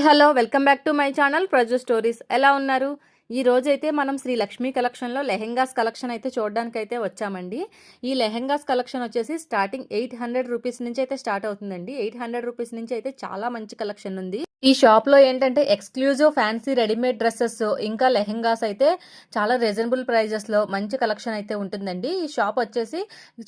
Hello welcome back to my channel Praju stories. ఎలా ఉన్నారు? ఈ రోజైతే మనం శ్రీ లక్ష్మీ కలెక్షన్లో లెహెంగాస్ కలెక్షన్ అయితే చూడడానికి అయితే వచ్చామండి. ఈ లెహెంగాస్ కలెక్షన్ వచ్చేసి స్టార్టింగ్ 800 రూపీస్ నుంచి అయితే స్టార్ట్ అవుతుందండి. 800 రూపీస్ నుంచి అయితే చాలా మంచి కలెక్షన్ ఉంది. ఈ షాప్లో ఏంటంటే ఎక్స్క్లూజివ్ ఫ్యాన్సీ రెడీమేడ్ డ్రెస్సెస్ ఇంకా లెహెంగాస్ అయితే చాలా రీజనబుల్ ప్రైజెస్లో మంచి కలెక్షన్ అయితే ఉంటుందండి. ఈ షాప్ వచ్చేసి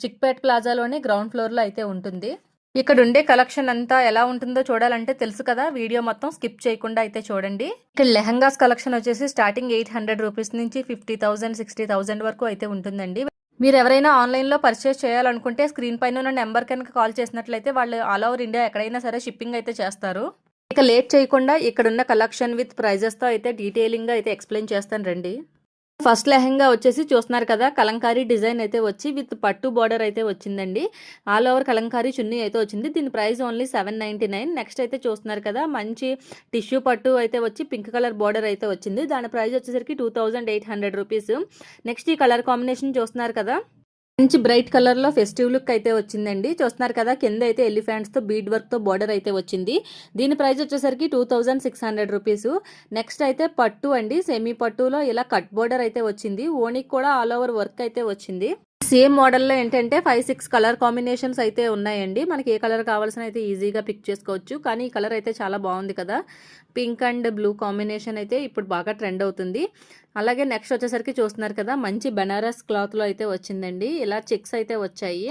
చిక్పేట్ ప్లాజాలోని గ్రౌండ్ ఫ్లోర్లో అయితే ఉంటుంది. ఇక్కడ ఉండే కలెక్షన్ అంతా ఎలా ఉంటుందో చూడాలంటే తెలుసు కదా, వీడియో మొత్తం స్కిప్ చేయకుండా అయితే చూడండి. ఇక్కడ లెహంగాస్ కలెక్షన్ వచ్చేసి స్టార్టింగ్ 800 రూపీస్ నుంచి 50,000 60,000 వరకు అయితే ఉంటుందండి. మీరు ఎవరైనా ఆన్లైన్లో పర్చేస్ చేయాలనుకుంటే స్క్రీన్ పైన ఉన్న నెంబర్ కనుక కాల్ చేసినట్లయితే వాళ్ళు ఆల్ ఓవర్ ఇండియా ఎక్కడైనా సరే షిప్పింగ్ అయితే చేస్తారు. ఇక లేట్ చేయకుండా ఇక్కడ ఉన్న కలెక్షన్ విత్ ప్రైజెస్తో అయితే డీటెయిలింగ్గా అయితే ఎక్స్ప్లెయిన్ చేస్తాను రండి. ఫస్ట్ లెహంగా వచ్చేసి చూస్తున్నారు కదా, కలంకారీ డిజైన్ అయితే వచ్చి విత్ పట్టు బార్డర్ అయితే వచ్చిందండి. ఆల్ ఓవర్ కలంకారీ చున్నీ అయితే వచ్చింది. దీని ప్రైస్ ఓన్లీ 799. నెక్స్ట్ అయితే చూస్తున్నారు కదా, మంచి టిష్యూ పట్టు అయితే వచ్చి పింక్ కలర్ బార్డర్ అయితే వచ్చింది. దాని ప్రైస్ వచ్చేసరికి 2800 రూపీస్. నెక్స్ట్ ఈ కలర్ కాంబినేషన్ చూస్తున్నారు కదా, మంచి బ్రైట్ కలర్ లో ఫెస్టివ్ లుక్ అయితే వచ్చిందండి. చూస్తున్నారు కదా, కింద అయితే ఎలిఫెంట్స్ తో బీడ్ వర్క్ తో బార్డర్ అయితే వచ్చింది. దీని ప్రైస్ వచ్చేసరికి 2600 రూపీస్. నెక్స్ట్ అయితే పట్టు అండి, సెమీ పట్టులో ఇలా కట్ బార్డర్ అయితే వచ్చింది. ఓనికి కూడా ఆల్ ఓవర్ వర్క్ అయితే వచ్చింది. సేమ్ మోడల్లో ఏంటంటే 5-6 కలర్ కాంబినేషన్స్ అయితే ఉన్నాయండి. మనకి ఏ కలర్ కావాల్సిన అయితే ఈజీగా పిక్ చేసుకోవచ్చు. కానీ ఈ కలర్ అయితే చాలా బాగుంది కదా, పింక్ అండ్ బ్లూ కాంబినేషన్ అయితే ఇప్పుడు బాగా ట్రెండ్ అవుతుంది. అలాగే నెక్స్ట్ వచ్చేసరికి చూస్తున్నారు కదా, మంచి బెనారస్ క్లాత్లో అయితే వచ్చిందండి. ఇలా చెక్స్ అయితే వచ్చాయి.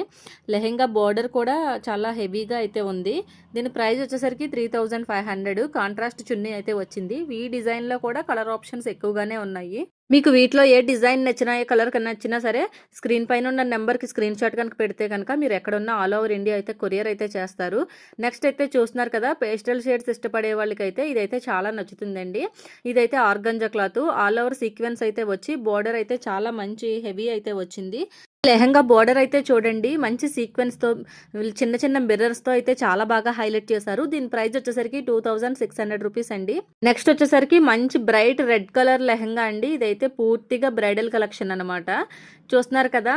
లెహెంగా బార్డర్ కూడా చాలా హెవీగా అయితే ఉంది. దీని ప్రైస్ వచ్చేసరికి 3500. కాంట్రాస్ట్ చున్నీ అయితే వచ్చింది. ఈ డిజైన్లో కూడా కలర్ ఆప్షన్స్ ఎక్కువగానే ఉన్నాయి. మీకు వీటిలో ఏ డిజైన్ నచ్చినా, ఏ కలర్ నచ్చినా సరే స్క్రీన్ పైన ఉన్న నెంబర్కి స్క్రీన్ షాట్ కనుక పెడితే కనుక మీరు ఎక్కడున్నా ఆల్ ఓవర్ ఇండియా అయితే కొరియర్ అయితే చేస్తారు. నెక్స్ట్ అయితే చూస్తున్నారు కదా, పేస్టల్ షేడ్స్ ఇష్టపడే వాళ్ళకైతే ఇదైతే చాలా నచ్చుతుందండి. ఇదైతే organza cloth, all over sequence అయితే వచ్చి బార్డర్ అయితే చాలా మంచి హెవీ అయితే వచ్చింది. లెహంగా బార్డర్ అయితే చూడండి, మంచి సీక్వెన్స్ తో చిన్న చిన్న మిర్రర్స్ తో అయితే చాలా బాగా హైలైట్ చేశారు. దీని ప్రైస్ వచ్చేసరికి 2600 రూపీస్ అండి. నెక్స్ట్ వచ్చేసరికి మంచి బ్రైట్ రెడ్ కలర్ లెహంగా అండి. ఇదైతే పూర్తిగా బ్రైడల్ కలెక్షన్ అనమాట. చూస్తున్నారు కదా,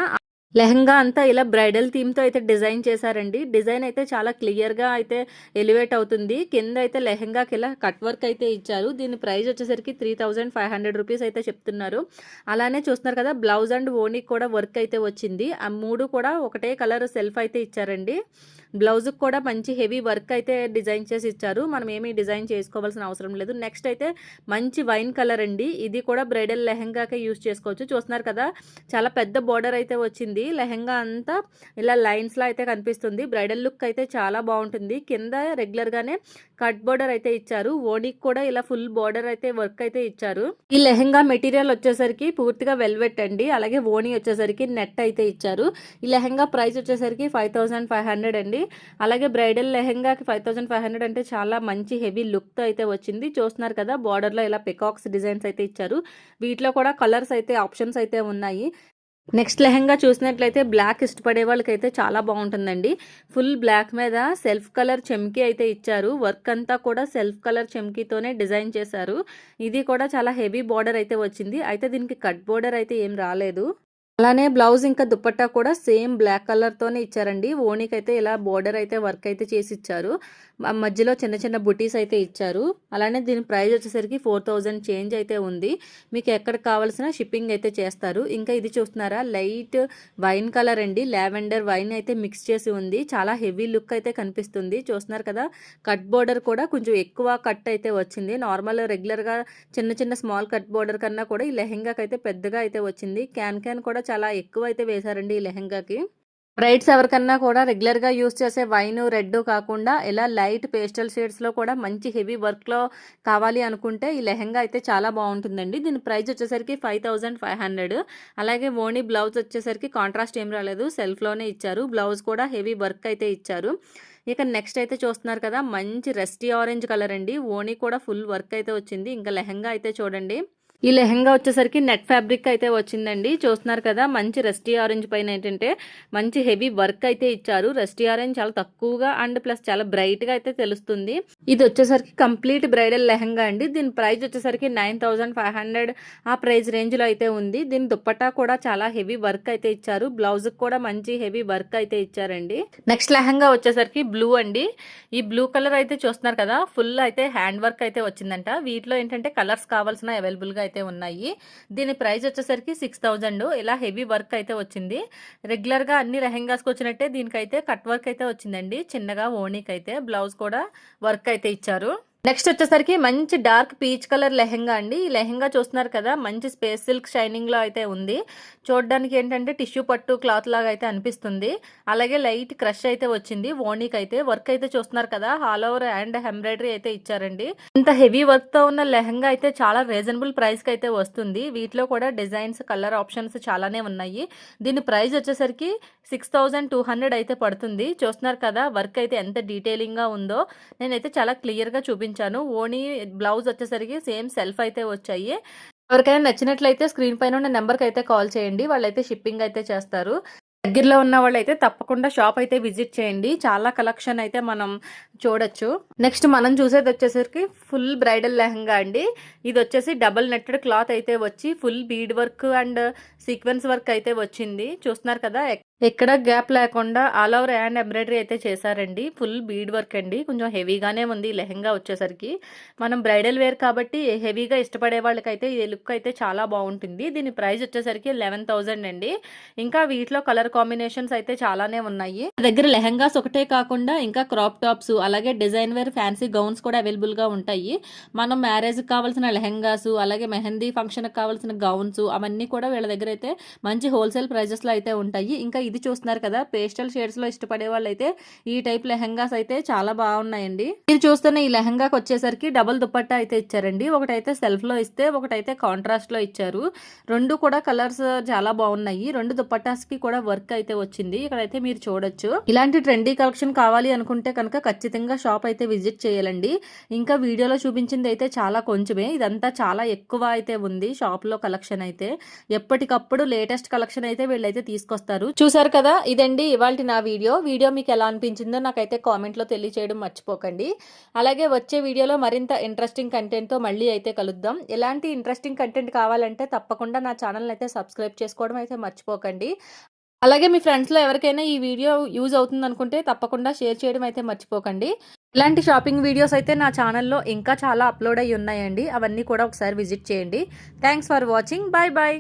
లెహంగా అంతా ఇలా బ్రైడల్ థీమ్తో అయితే డిజైన్ చేశారండి. డిజైన్ అయితే చాలా క్లియర్గా అయితే ఎలివేట్ అవుతుంది. కింద అయితే లెహంగాకి ఇలా కట్ వర్క్ అయితే ఇచ్చారు. దీని ప్రైస్ వచ్చేసరికి 3500 రూపీస్ అయితే చెప్తున్నారు. అలానే చూస్తున్నారు కదా, బ్లౌజ్ అండ్ ఓనీకి కూడా వర్క్ అయితే వచ్చింది. ఆ మూడు కూడా ఒకటే కలర్ సెల్ఫ్ అయితే ఇచ్చారండి. బ్లౌజ్కి కూడా మంచి హెవీ వర్క్ అయితే డిజైన్ చేసి ఇచ్చారు. మనం ఏమీ డిజైన్ చేసుకోవాల్సిన అవసరం లేదు. నెక్స్ట్ అయితే మంచి వైన్ కలర్ అండి. ఇది కూడా బ్రైడల్ లెహంగాకే యూజ్ చేసుకోవచ్చు. చూస్తున్నారు కదా, చాలా పెద్ద బార్డర్ అయితే వచ్చింది. లెహంగా అంతా ఇలా లైన్స్ లా అయితే కనిపిస్తుంది. బ్రైడల్ లుక్ అయితే చాలా బాగుంటుంది. కింద రెగ్యులర్ గానే కట్ బార్డర్ అయితే ఇచ్చారు. ఓనీకి కూడా ఇలా ఫుల్ బార్డర్ అయితే వర్క్ అయితే ఇచ్చారు. ఈ లెహంగా మెటీరియల్ వచ్చేసరికి పూర్తిగా వెల్వెట్ అండి. అలాగే ఓనీ వచ్చేసరికి నెట్ అయితే ఇచ్చారు. ఈ లెహంగా ప్రైస్ వచ్చేసరికి 5500 అండి. అలాగే బ్రైడల్ లెహంగాకి 5500 అంటే చాలా మంచి హెవీ లుక్ తో అయితే వచ్చింది. చూస్తున్నారు కదా, బార్డర్ లో ఇలా పికాక్స్ డిజైన్స్ అయితే ఇచ్చారు. వీటిలో కూడా కలర్స్ అయితే ఆప్షన్స్ అయితే ఉన్నాయి. నెక్స్ట్ లెహంగా చూసినట్లయితే బ్లాక్ ఇష్టపడే వాళ్ళకైతే చాలా బాగుంటుందండి. ఫుల్ బ్లాక్ మీద సెల్ఫ్ కలర్ చెమ్కీ అయితే ఇచ్చారు. వర్క్ అంతా కూడా సెల్ఫ్ కలర్ చెమ్కీతోనే డిజైన్ చేశారు. ఇది కూడా చాలా హెవీ బార్డర్ అయితే వచ్చింది. అయితే దీనికి కట్ బార్డర్ అయితే ఏం రాలేదు. అలానే బ్లౌజ్ ఇంకా దుపట్టా కూడా సేమ్ బ్లాక్ కలర్ తోనే ఇచ్చారండి. ఓణికైతే ఇలా బోర్డర్ అయితే వర్క్ అయితే చేసి ఇచ్చారు. మధ్యలో చిన్న చిన్న బుటీస్ అయితే ఇచ్చారు. అలానే దీని ప్రైస్ వచ్చేసరికి 4000 చేంజ్ అయితే ఉంది. మీకు ఎక్కడ కావాల్సిన షిప్పింగ్ అయితే చేస్తారు. ఇంకా ఇది చూస్తున్నారా, లైట్ వైన్ కలర్ అండి. లావెండర్ వైన్ అయితే మిక్స్ చేసి ఉంది. చాలా హెవీ లుక్ అయితే కనిపిస్తుంది. చూస్తున్నారు కదా, కట్ బోర్డర్ కూడా కొంచెం ఎక్కువ కట్ అయితే వచ్చింది. నార్మల్ రెగ్యులర్ గా చిన్న చిన్న స్మాల్ కట్ బోర్డర్ కన్నా కూడా ఈ లెహెంగాకి అయితే పెద్దగా అయితే వచ్చింది. క్యాన్ కూడా చాలా ఎక్కువ అయితే వేశారండి ఈ లెహంగాకి. బ్రైడ్స్ ఎవరికన్నా కూడా రెగ్యులర్ గా యూస్ చేసే వైన్ రెడ్ కాకుండా ఇలా లైట్ పేస్టల్ షేడ్స్ లో కూడా మంచి హెవీ వర్క్ లో కావాలి అనుకుంటే ఈ లెహంగా అయితే చాలా బాగుంటుందండి. దీని ప్రైస్ వచ్చేసరికి 5500. అలాగే ఓనీ బ్లౌజ్ వచ్చేసరికి కాంట్రాస్ట్ ఏం రాలేదు, సెల్ఫ్ లోనే ఇచ్చారు. బ్లౌజ్ కూడా హెవీ వర్క్ అయితే ఇచ్చారు. ఇక నెక్స్ట్ అయితే చూస్తున్నారు కదా, మంచి రెస్టీ ఆరెంజ్ కలర్ అండి. ఓనీ కూడా ఫుల్ వర్క్ అయితే వచ్చింది. ఇంకా లెహంగా అయితే చూడండి, ఈ లెహంగా వచ్చేసరికి నెట్ ఫ్యాబ్రిక్ అయితే వచ్చిందండి. చూస్తున్నారు కదా, మంచి రస్టీ ఆరెంజ్ పైన ఏంటంటే మంచి హెవీ వర్క్ అయితే ఇచ్చారు. రస్టీ ఆరెంజ్ చాలా తక్కువగా అండ్ ప్లస్ చాలా బ్రైట్ గా అయితే తెలుస్తుంది. ఇది వచ్చేసరికి కంప్లీట్ బ్రైడల్ లెహంగా అండి. దీని ప్రైస్ వచ్చేసరికి 9500 ఆ ప్రైస్ రేంజ్ లో అయితే ఉంది. దీని దుప్పట్టా కూడా చాలా హెవీ వర్క్ అయితే ఇచ్చారు. బ్లౌజ్ కూడా మంచి హెవీ వర్క్ అయితే ఇచ్చారండి. నెక్స్ట్ లెహంగా వచ్చేసరికి బ్లూ అండి. ఈ బ్లూ కలర్ అయితే చూస్తున్నారు కదా, ఫుల్ అయితే హ్యాండ్ వర్క్ అయితే వచ్చిందంట. వీటిలో ఏంటంటే కలర్స్ కావాల్సిన అవైలబుల్ గా అయితే ఉన్నాయి. దీని ప్రైస్ వచ్చేసరికి 6000. ఇలా హెవీ వర్క్ అయితే వచ్చింది. రెగ్యులర్ గా అన్ని లెహెంగాస్కి వచ్చినట్టే దీనికైతే కట్ వర్క్ అయితే వచ్చిందండి. చిన్నగా ఓణీకి అయితే బ్లౌజ్ కూడా వర్క్ అయితే ఇచ్చారు. నెక్స్ట్ వచ్చేసరికి మంచి డార్క్ పీచ్ కలర్ లెహెంగా అండి. ఈ లెహెంగా చూస్తున్నారు కదా, మంచి స్పేస్ సిల్క్ షైనింగ్ లో అయితే ఉంది. చూడడానికి ఏంటంటే టిష్యూ పట్టు క్లాత్ లాగా అయితే అనిపిస్తుంది. అలాగే లైట్ క్రష్ అయితే వచ్చింది. ఓణీకి అయితే వర్క్ అయితే చూస్తున్నారు కదా, ఆల్ ఓవర్ అండ్ ఎంబ్రాయిడరీ అయితే ఇచ్చారండి. ఇంత హెవీ వర్క్ తో ఉన్న లెహంగా అయితే చాలా రీజనబుల్ ప్రైస్ కి అయితే వస్తుంది. వీటిలో కూడా డిజైన్స్ కలర్ ఆప్షన్స్ చాలానే ఉన్నాయి. దీని ప్రైస్ వచ్చేసరికి 6200 అయితే పడుతుంది. చూస్తున్నారు కదా, వర్క్ అయితే ఎంత డీటెయిలింగ్ గా ఉందో. నేనైతే చాలా క్లియర్ గా చూపించాను. ఓణీ బ్లౌజ్ వచ్చేసరికి సేమ్ సెల్ఫ్ అయితే వచ్చాయి. ఎవరికైనా నచ్చినట్లయితే స్క్రీన్ పైన ఉన్న నెంబర్కి అయితే కాల్ చేయండి. వాళ్ళైతే షిప్పింగ్ అయితే చేస్తారు. దగ్గరలో ఉన్న వాళ్ళైతే తప్పకుండా షాప్ అయితే విజిట్ చేయండి. చాలా కలెక్షన్ అయితే మనం చూడొచ్చు. నెక్స్ట్ మనం చూసేది వచ్చేసరికి ఫుల్ బ్రైడల్ లెహంగా అండి. ఇది వచ్చేసి డబుల్ నెట్టెడ్ క్లాత్ అయితే వచ్చి full bead work and sequence work అయితే వచ్చింది. చూస్తున్నారు కదా, ఎక్కడ గ్యాప్ లేకుండా ఆల్ ఓవర్ హ్యాండ్ ఎంబ్రాయిడరీ అయితే చేశారండి. ఫుల్ బీడ్ వర్క్ అండి. కొంచెం హెవీగానే ఉంది ఈ లెహంగా వచ్చేసరికి. మనం బ్రైడల్ వేర్ కాబట్టి హెవీగా ఇష్టపడే వాళ్ళకైతే ఈ లుక్ అయితే చాలా బాగుంటుంది. దీని ప్రైస్ వచ్చేసరికి 11000 అండి. ఇంకా వీటిలో కలర్ కాంబినేషన్స్ అయితే చాలానే ఉన్నాయి. దగ్గర లెహంగాస్ ఒకటే కాకుండా ఇంకా క్రాప్ టాప్స్ అలాగే డిజైన్ వేర్ ఫ్యాన్సీ గౌన్స్ కూడా అవైలబుల్ గా ఉంటాయి. మనం మ్యారేజ్ కి కావాల్సిన లెహంగాస్ అలాగే మెహందీ ఫంక్షన్ కి కావాల్సిన గౌన్స్ అవన్నీ కూడా వీళ్ళ దగ్గర అయితే మంచి హోల్సేల్ ప్రైజెస్ లో అయితే ఉంటాయి. ఇంకా ఇది చూస్తున్నారు కదా, పేస్టల్ షేడ్స్ లో ఇష్టపడే వాళ్ళు అయితే ఈ టైప్ లెహంగాస్ అయితే చాలా బాగున్నాయండి. మీరు చూస్తున్న ఈ లెహంగాకి వచ్చేసరికి డబుల్ దుపట్టా అయితే ఇచ్చారండి. ఒకటైతే సెల్ఫ్ లో ఇస్తే ఒకటైతే కాంట్రాస్ట్ లో ఇచ్చారు. రెండు కూడా కలర్స్ చాలా బాగున్నాయి. రెండు దుపట్టాస్ కి కూడా వర్క్ అయితే వచ్చింది. ఇక్కడైతే మీరు చూడొచ్చు. ఇలాంటి ట్రెండీ కలెక్షన్ కావాలి అనుకుంటే కనుక ఖచ్చితంగా షాప్ అయితే విజిట్ చేయాలండి. ఇంకా వీడియోలో చూపించింది అయితే చాలా కొంచెమే, ఇదంతా చాలా ఎక్కువ అయితే ఉంది షాప్ లో కలెక్షన్ అయితే. ఎప్పటికప్పుడు లేటెస్ట్ కలెక్షన్ అయితే వీళ్ళైతే తీసుకొస్తారు. చూసారు కదా, ఇదండి ఇవాల్టి నా వీడియో మీకు ఎలా అనిపించిందో నాకైతే కామెంట్ లో తెలియచేయడం మర్చిపోకండి. అలాగే వచ్చే వీడియోలో మరింత ఇంట్రెస్టింగ్ కంటెంట్ తో మళ్ళీ అయితే కలుద్దాం. ఎలాంటి ఇంట్రెస్టింగ్ కంటెంట్ కావాలంటే తప్పకుండా నా ఛానల్ అయితే సబ్స్క్రైబ్ చేసుకోవడం అయితే మర్చిపోకండి. అలాగే మీ ఫ్రెండ్స్లో ఎవరికైనా ఈ వీడియో యూజ్ అవుతుంది అనుకుంటే తప్పకుండా షేర్ చేయడం అయితే మర్చిపోకండి. ఇలాంటి షాపింగ్ వీడియోస్ అయితే నా ఛానల్లో ఇంకా చాలా అప్లోడ్ అయ్యి ఉన్నాయండి. అవన్నీ కూడా ఒకసారి విజిట్ చేయండి. Thanks for watching. Bye bye.